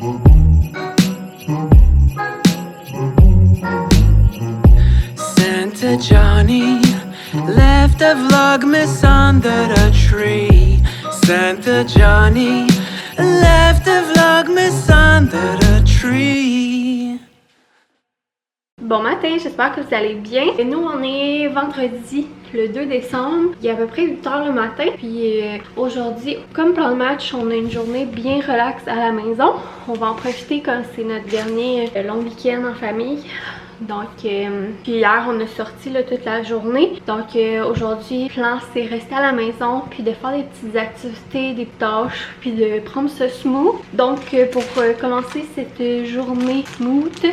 Santa Johnny left a Vlogmas under the tree. Santa Johnny left a Vlogmas under the tree. Bon matin, j'espère que vous allez bien. Et nous, on est vendredi, le 2 décembre. Il est à peu près 8 h le matin. Puis aujourd'hui, comme plan de match, on a une journée bien relaxe à la maison. On va en profiter comme c'est notre dernier long week-end en famille. Donc, puis hier, on a sorti là, toute la journée. Donc, aujourd'hui, le plan, c'est rester à la maison, puis de faire des petites activités, des tâches, puis de prendre ce smooth. Donc, pour commencer cette journée smooth,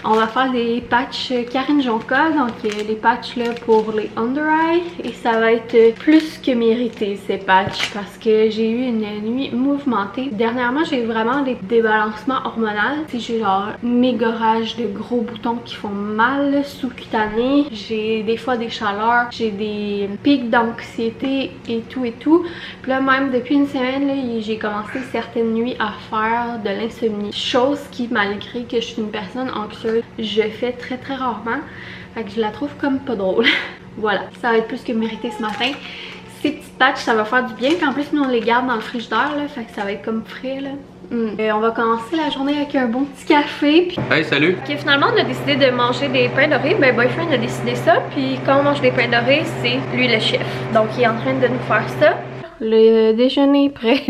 on va faire des patchs Karine Jonca, donc les patchs là pour les under eye, et ça va être plus que mérité ces patchs parce que j'ai eu une nuit mouvementée. Dernièrement, j'ai eu vraiment des débalancements hormonaux. J'ai genre méga rage de gros boutons qui font mal sous-cutanés. J'ai des fois des chaleurs, j'ai des pics d'anxiété et tout et tout. Puis là, même depuis une semaine, j'ai commencé certaines nuits à faire de l'insomnie. Chose qui, malgré que je suis une personne anxieuse, je fais très rarement. Fait que je la trouve comme pas drôle. Voilà, ça va être plus que mérité ce matin. Ces petites patchs, ça va faire du bien. Puis en plus, nous on les garde dans le frigidaire là, fait que ça va être comme frais là. On va commencer la journée avec un bon petit café. Puis... Hey, salut! Ok, finalement, on a décidé de manger des pains dorés. Ben, boyfriend a décidé ça. Puis quand on mange des pains dorés, c'est lui le chef. Donc, il est en train de nous faire ça. Le déjeuner est prêt.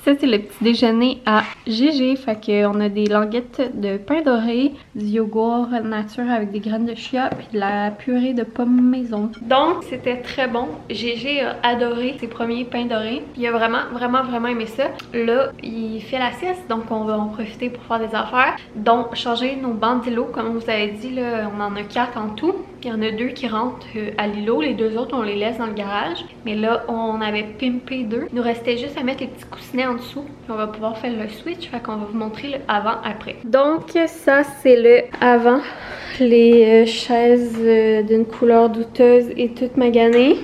Ça, c'est le petit déjeuner à GG. Fait qu'on a des languettes de pain doré, du yogourt nature avec des graines de chia, puis de la purée de pommes maison. Donc, c'était très bon. GG a adoré ses premiers pains dorés. Il a vraiment aimé ça. Là, il fait la sieste, donc on va en profiter pour faire des affaires. Donc, changer nos bandelots, comme on vous avait dit, là, on en a 4 en tout. Il y en a 2 qui rentrent à l'îlot. Les 2 autres, on les laisse dans le garage. Mais là, on avait pimpé 2. Il nous restait juste à mettre les petits coussinets en dessous. Puis on va pouvoir faire le switch. Fait qu'on va vous montrer le avant-après. Donc, ça, c'est le avant. Les chaises d'une couleur douteuse et toutes maganées.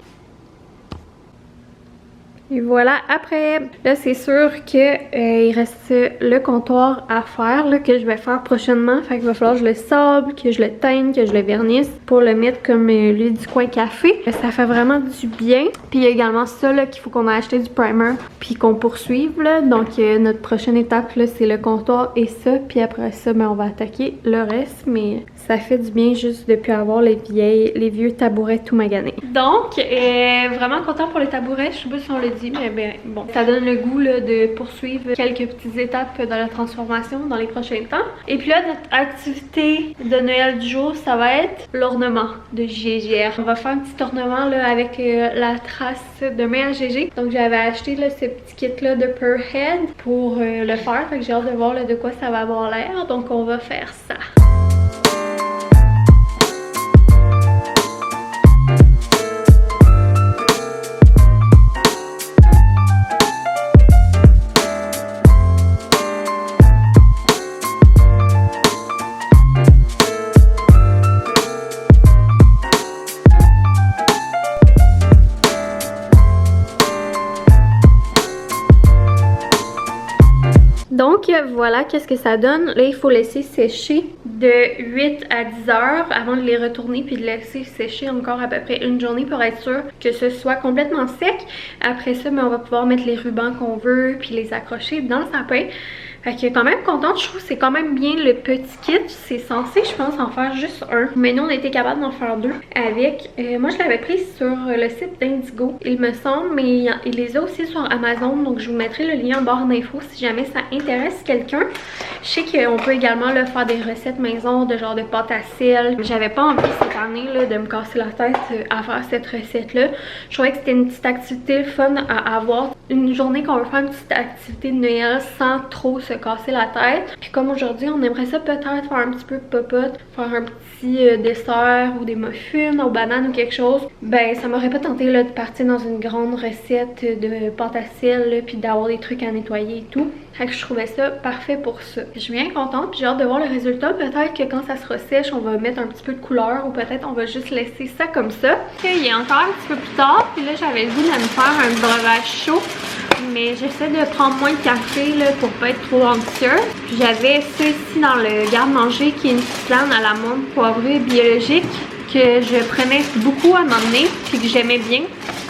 Et voilà, après, là c'est sûr que il reste le comptoir à faire, là, que je vais faire prochainement. Fait qu'il va falloir que je le sable, que je le teigne, que je le vernisse pour le mettre comme lui du coin café. Ça fait vraiment du bien. Puis il y a également ça là qu'il faut qu'on a acheté du primer puis qu'on poursuive là. Donc notre prochaine étape là c'est le comptoir et ça. Puis après ça, ben, on va attaquer le reste. Mais ça fait du bien juste de plus avoir les vieux tabourets tout maganés. Donc, vraiment content pour les tabourets. Je sais pas si on le dit, mais ben, bon, ça donne le goût là, de poursuivre quelques petites étapes dans la transformation dans les prochains temps. Et puis là, notre activité de Noël du jour, ça va être l'ornement de GGR. On va faire un petit ornement là, avec la trace de main à GG. Donc j'avais acheté là, ce petit kit là de Per Head pour le faire. Fait que j'ai hâte de voir là, de quoi ça va avoir l'air. Donc on va faire ça. Donc voilà qu'est-ce que ça donne. Là, il faut laisser sécher de 8 à 10 heures avant de les retourner puis de laisser sécher encore à peu près une journée pour être sûr que ce soit complètement sec. Après ça, on va pouvoir mettre les rubans qu'on veut puis les accrocher dans le sapin. Fait que quand même contente, je trouve que c'est quand même bien le petit kit. C'est censé, je pense, en faire juste un. Mais nous, on a été capable d'en faire 2 avec... moi, je l'avais pris sur le site d'Indigo, il me semble, mais il les a aussi sur Amazon. Donc, je vous mettrai le lien en barre d'infos si jamais ça intéresse quelqu'un. Je sais qu'on peut également là, faire des recettes maison de genre de pâte à sel. J'avais pas envie cette année là, de me casser la tête à faire cette recette-là. Je trouvais que c'était une petite activité fun à avoir. Une journée qu'on veut faire une petite activité de Noël sans trop se casser la tête. Puis comme aujourd'hui, on aimerait ça peut-être faire un petit peu de popote, faire un petit dessert ou des muffins aux bananes ou quelque chose. Ben ça m'aurait pas tenté là, de partir dans une grande recette de pâte à sel là, puis d'avoir des trucs à nettoyer et tout. Fait que je trouvais ça parfait pour ça. Je suis bien contente puis j'ai hâte de voir le résultat. Peut-être que quand ça sera sèche, on va mettre un petit peu de couleur ou peut-être on va juste laisser ça comme ça. Il est encore un petit peu plus tard puis là j'avais le goût de me faire un breuvage chaud. mais j'essaie de prendre moins de café là, pour pas être trop anxieux. Puis j'avais ça ici dans le garde-manger qui est une tisane à la menthe poivrée biologique que je prenais beaucoup à m'emmener puis que j'aimais bien.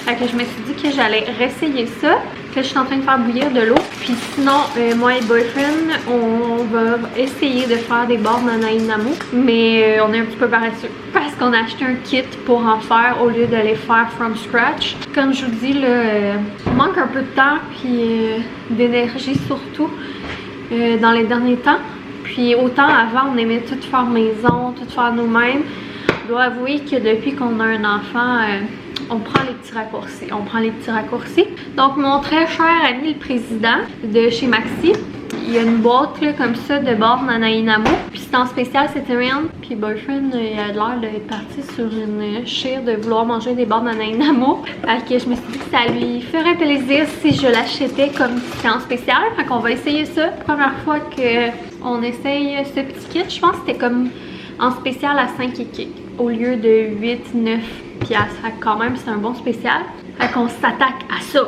Fait que je me suis dit que j'allais réessayer ça. Que je suis en train de faire bouillir de l'eau. Puis sinon, moi et boyfriend, on va essayer de faire des bords Nanainamo. Mais on est un petit peu paresseux parce qu'on a acheté un kit pour en faire au lieu de les faire from scratch. Comme je vous dis, là, on manque un peu de temps puis d'énergie surtout dans les derniers temps. Puis autant avant, on aimait tout faire maison, tout faire nous-mêmes. Je dois avouer que depuis qu'on a un enfant, on prend les petits raccourcis. Donc mon très cher ami le président de chez Maxi, il y a une boîte là, comme ça de bords Nanainamo. Puis c'est en spécial cette semaine. Puis boyfriend il a l'air d'être parti sur une chire de vouloir manger des bords Nanainamo. Fait que je me suis dit que ça lui ferait plaisir si je l'achetais comme c'était en spécial. Fait qu'on va essayer ça. Première fois qu'on essaye ce petit kit, je pense que c'était comme en spécial à 5 kg au lieu de 8-9 piastres. Fait que quand même c'est un bon spécial. Fait qu'on s'attaque à ça.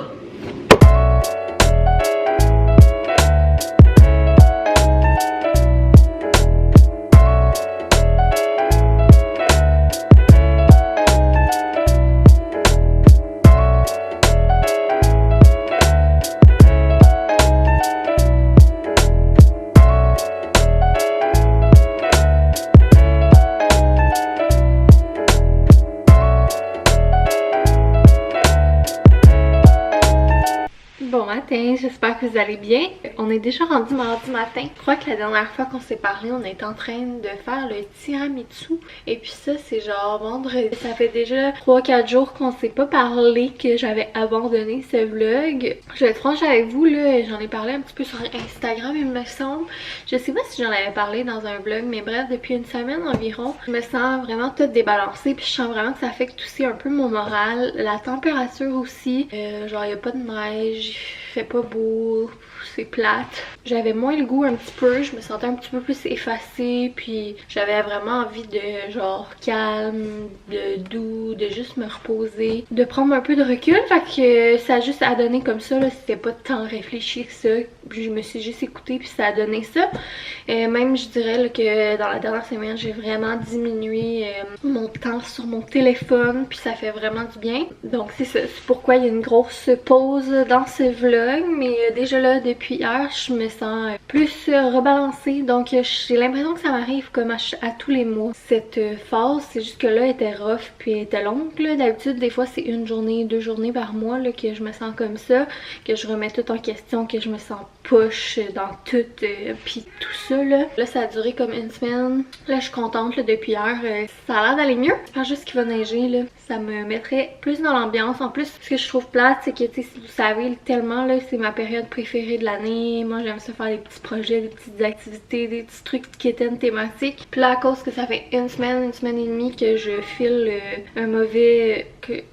J'espère que vous allez bien. On est déjà rendu mardi matin. Je crois que la dernière fois qu'on s'est parlé, on était en train de faire le tiramisu. Et puis ça, c'est genre vendredi. Ça fait déjà 3-4 jours qu'on s'est pas parlé, que j'avais abandonné ce vlog. Je vais être franche avec vous, là, j'en ai parlé un petit peu sur Instagram, il me semble. Je sais pas si j'en avais parlé dans un vlog, mais bref, depuis une semaine environ, je me sens vraiment toute débalancée. Puis je sens vraiment que ça affecte aussi un peu mon moral. La température aussi. Genre, il y a pas de neige, il fait pas beau, c'est plate. J'avais moins le goût un petit peu, je me sentais un petit peu plus effacée, puis j'avais vraiment envie de genre calme, de doux, de juste me reposer, de prendre un peu de recul. Fait que ça a juste à donner comme ça, là, c'était pas tant réfléchi que ça. Puis je me suis juste écoutée puis ça a donné ça. Même je dirais là, que dans la dernière semaine, j'ai vraiment diminué mon temps sur mon téléphone, puis ça fait vraiment du bien. Donc c'est ça, c'est pourquoi il y a une grosse pause dans ce vlog, mais déjà là depuis hier je me sens plus rebalancée. Donc j'ai l'impression que ça m'arrive comme à tous les mois. Cette phase, c'est juste que là elle était rough puis elle était longue. D'habitude des fois c'est une journée, 2 journées par mois là, que je me sens comme ça, que je remets tout en question, que je me sens push dans tout puis tout ça là. Là ça a duré comme une semaine. Là je suis contente là, depuis hier. Ça a l'air d'aller mieux. J'espère juste qu'il va neiger là. Ça me mettrait plus dans l'ambiance. En plus, ce que je trouve plate, c'est que tu sais, si vous savez tellement là, c'est ma période préférée de l'année. Moi j'aime ça faire des petits projets, des petites activités, des petits trucs qui étaient thématiques. Puis là à cause que ça fait une semaine et demie que je file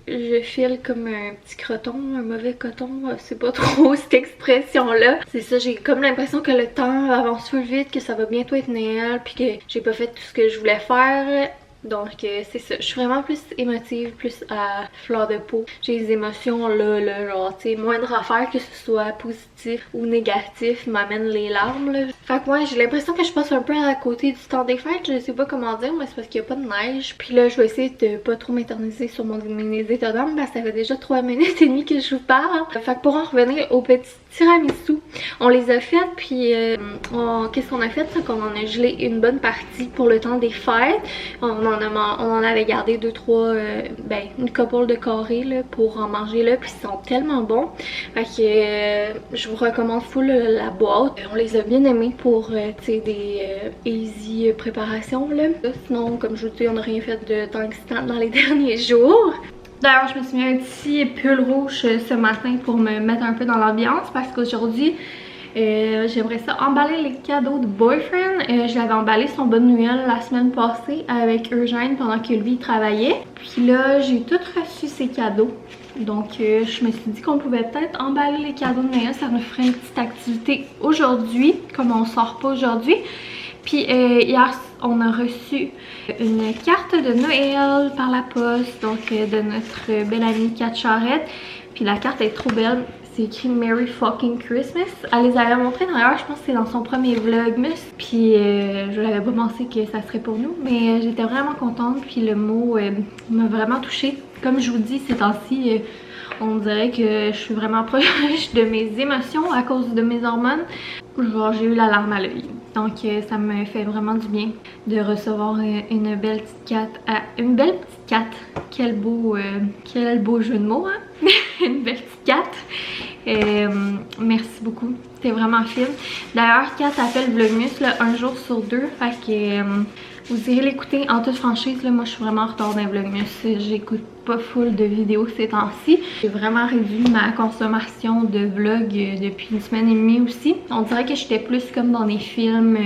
je file comme un petit croton, un mauvais coton, c'est pas trop cette expression là. C'est ça, j'ai comme l'impression que le temps avance plus vite, que ça va bientôt être Noël, puis que j'ai pas fait tout ce que je voulais faire. Donc c'est ça, je suis vraiment plus émotive, plus à fleur de peau. J'ai des émotions là, genre tu sais, moindre affaire que ce soit positif ou négatif m'amène les larmes là. Fait que ouais, j'ai l'impression que je passe un peu à côté du temps des fêtes, je sais pas comment dire, mais c'est parce qu'il y a pas de neige. Puis là je vais essayer de pas trop m'éterniser sur mes états d'âme parce que ça fait déjà 3 minutes et demie que je vous parle. Fait que pour en revenir au petit tiramisu, on les a faites puis qu'est-ce qu'on a fait, c'est qu'on en a gelé une bonne partie pour le temps des fêtes. On en avait gardé 2-3 une couple de carrés là, pour en manger là, puis ils sont tellement bons. Fait que je vous recommande full la boîte. On les a bien aimés pour tu sais des easy préparations là. Sinon comme je vous dis, on n'a rien fait de tant excitant dans les derniers jours. D'ailleurs, je me suis mis un petit pull rouge ce matin pour me mettre un peu dans l'ambiance parce qu'aujourd'hui, j'aimerais ça emballer les cadeaux de boyfriend. Je l'avais emballé son bonne Noël la semaine passée avec Eugène pendant que lui il travaillait. Puis là, j'ai tout reçu ses cadeaux. Donc je me suis dit qu'on pouvait peut-être emballer les cadeaux de Noël. Ça nous ferait une petite activité aujourd'hui, comme on sort pas aujourd'hui. Puis hier, on a reçu une carte de Noël par la poste, donc de notre belle amie Kat Charette. Puis la carte est trop belle. c'est écrit Merry fucking Christmas. Elle les avait montrés d'ailleurs, je pense que c'est dans son premier vlogmas. Puis je n'avais pas pensé que ça serait pour nous, mais j'étais vraiment contente. Puis le mot m'a vraiment touchée. Comme je vous dis, ces temps-ci, on dirait que je suis vraiment proche de mes émotions à cause de mes hormones. Genre j'ai eu la larme à l'œil. Donc ça me fait vraiment du bien de recevoir une belle petite cat. Une belle petite cat. Quel beau jeu de mots, hein? Une belle petite cat. Merci beaucoup. C'était vraiment fine. D'ailleurs, Kat a fait le vlogmas là, un jour sur deux. Fait que vous irez l'écouter en toute franchise. Là, moi je suis vraiment en retard d'un vlogmas. J'écoute pas full de vidéos ces temps-ci. J'ai vraiment réduit ma consommation de vlogs depuis une semaine et demie aussi. On dirait que j'étais plus comme dans des films,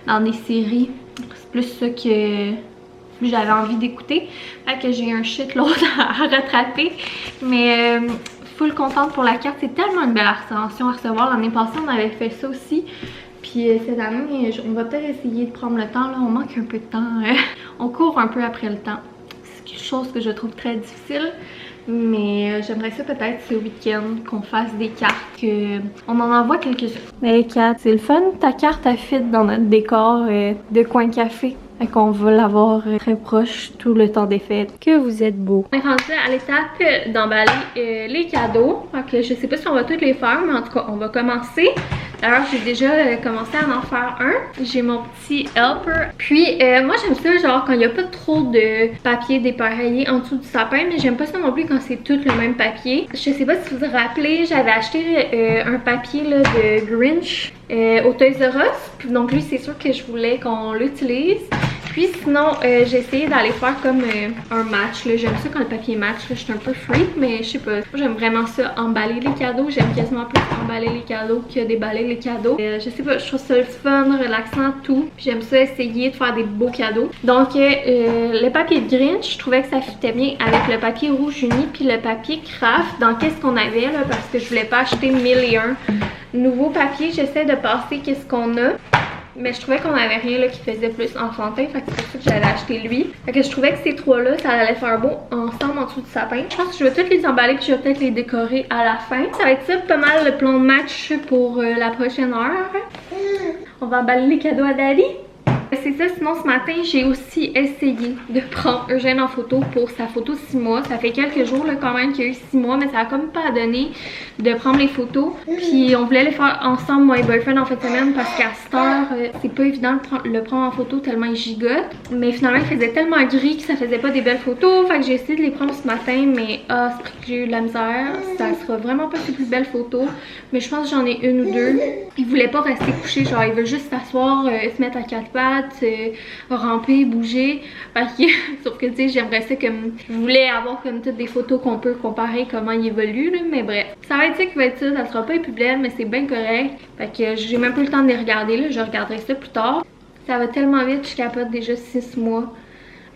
dans des séries. C'est plus ça que j'avais envie d'écouter. Fait que j'ai un shitload à rattraper. Mais full contente pour la carte. C'est tellement une belle attention à recevoir. L'année passée, on avait fait ça aussi. Puis cette année, on va peut-être essayer de prendre le temps. Là, on manque un peu de temps. On court un peu après le temps. C'est quelque chose que je trouve très difficile. Mais j'aimerais ça peut-être ce week-end qu'on fasse des cartes, qu'on en envoie quelques-unes. Mais Kat, c'est le fun, ta carte a fit dans notre décor de coin café. Fait qu'on va l'avoir très proche tout le temps des fêtes. Que vous êtes beau. On est rendu à l'étape d'emballer les cadeaux. Donc je sais pas si on va tous les faire, mais en tout cas on va commencer. D'ailleurs j'ai déjà commencé à en faire un. J'ai mon petit helper. Puis moi j'aime ça genre quand il n'y a pas trop de papier dépareillé en dessous du sapin. Mais j'aime pas ça non plus quand c'est tout le même papier. Je sais pas si vous vous rappelez, j'avais acheté un papier là, de Grinch au Toys R Us. Donc lui c'est sûr que je voulais qu'on l'utilise. Puis sinon, j'ai essayé d'aller faire comme un match. J'aime ça quand le papier match. Je suis un peu freak, mais je sais pas. J'aime vraiment ça, emballer les cadeaux. J'aime quasiment plus emballer les cadeaux que déballer les cadeaux. Je sais pas, je trouve ça le fun, relaxant, tout. Puis j'aime ça essayer de faire des beaux cadeaux. Donc, le papier de Grinch, je trouvais que ça fitait bien avec le papier rouge uni puis le papier craft. Dans qu'est-ce qu'on avait là, parce que je voulais pas acheter 1001 nouveaux papiers. J'essaie de passer qu'est-ce qu'on a. Mais je trouvais qu'on avait rien là qui faisait plus enfantin. Fait que c'est pour ça que j'allais acheter lui. Fait que je trouvais que ces trois-là, ça allait faire beau ensemble en dessous du sapin. Je pense que je vais toutes les emballer puis je vais peut-être les décorer à la fin. Ça va être ça pas mal le plan de match pour la prochaine heure. On va emballer les cadeaux à Daddy. C'est ça, sinon ce matin j'ai aussi essayé de prendre Eugène en photo pour sa photo 6 mois. Ça fait quelques jours là, quand même qu'il y a eu 6 mois, mais ça a comme pas donné de prendre les photos. Puis on voulait les faire ensemble, moi et boyfriend, en fin de semaine, parce qu'à cette heure, c'est pas évident de le prendre en photo tellement il gigote. Mais finalement il faisait tellement gris que ça faisait pas des belles photos. Fait que j'ai essayé de les prendre ce matin, mais c'est que j'ai eu de la misère. Ça sera vraiment pas ses plus belles photos. Mais je pense que j'en ai une ou deux. Il voulait pas rester couché, genre il veut juste s'asseoir, se mettre à quatre pattes, ramper, bouger. Sauf que tu sais, j'aimerais ça comme. Je voulais avoir comme toutes des photos qu'on peut comparer comment il évolue, là, mais bref. Ça va être ça qui va être ça. Ça sera pas les plus belles, mais c'est bien correct. Fait que j'ai même pas le temps de les regarder, là. Je regarderai ça plus tard. Ça va tellement vite, je capote déjà 6 mois.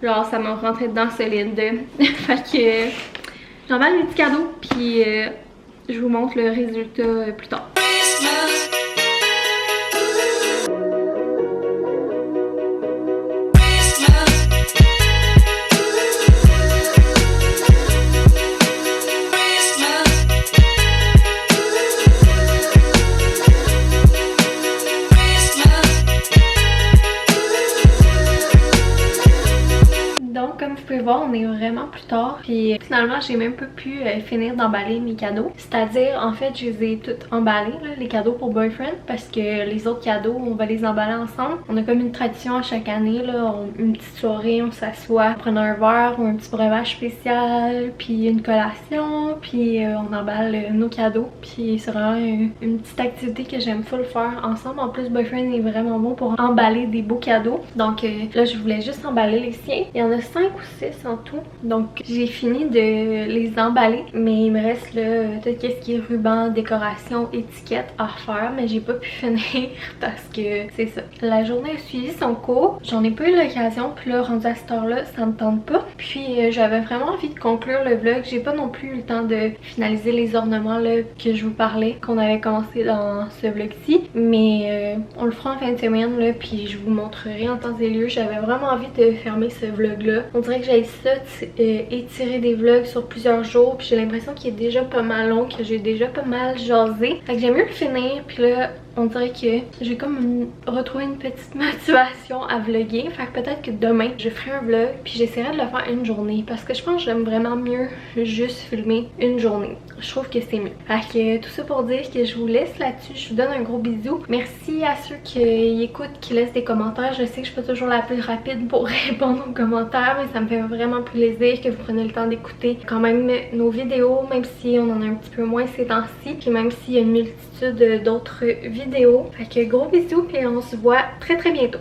Genre, ça m'a rentré dedans solide. Fait que j'emballe mes petits cadeaux, puis je vous montre le résultat plus tard. Voir, on est vraiment plus tard, puis finalement j'ai même pas pu finir d'emballer mes cadeaux, c'est-à-dire en fait je les ai toutes emballés là, les cadeaux pour boyfriend, parce que les autres cadeaux on va les emballer ensemble. On a comme une tradition à chaque année là, une petite soirée, on s'assoit, on prend un verre ou un petit breuvage spécial, puis une collation, puis on emballe nos cadeaux, puis c'est vraiment une petite activité que j'aime full faire ensemble. En plus boyfriend est vraiment bon pour emballer des beaux cadeaux, donc là je voulais juste emballer les siens. Il y en a 5 ou 6 en tout, donc j'ai fini de les emballer, mais il me reste là tout ce qui est ruban, décoration, étiquette à refaire, mais j'ai pas pu finir parce que c'est ça. La journée a suivi son cours, j'en ai pas eu l'occasion, puis là rendu à cette heure là ça me tente pas, puis j'avais vraiment envie de conclure le vlog. J'ai pas non plus eu le temps de finaliser les ornements là que je vous parlais, qu'on avait commencé dans ce vlog-ci, mais on le fera en fin de semaine là, puis je vous montrerai en temps et lieu. J'avais vraiment envie de fermer ce vlog là, on dirait que j'ai j'aille ça, étirer des vlogs sur plusieurs jours, puis j'ai l'impression qu'il est déjà pas mal long, que j'ai déjà pas mal jasé. Fait que j'aime mieux le finir, puis là, on dirait que j'ai comme retrouvé une petite motivation à vlogger. Fait que peut-être que demain, je ferai un vlog, puis j'essaierai de le faire une journée, parce que je pense que j'aime vraiment mieux juste filmer une journée. Je trouve que c'est mieux. Fait que tout ça pour dire que je vous laisse là-dessus. Je vous donne un gros bisou. Merci à ceux qui écoutent, qui laissent des commentaires. Je sais que je suis pas toujours la plus rapide pour répondre aux commentaires, mais ça me fait vraiment plaisir que vous preniez le temps d'écouter quand même nos vidéos, même si on en a un petit peu moins ces temps-ci, puis même s'il y a une multitude d'autres vidéos. Fait que gros bisous et on se voit très très bientôt.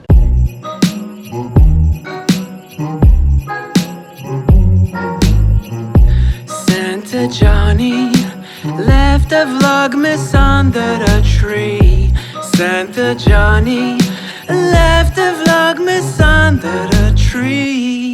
Santa Johnny left a Vlogmas under a tree. Santa Johnny left a Vlogmas under a tree.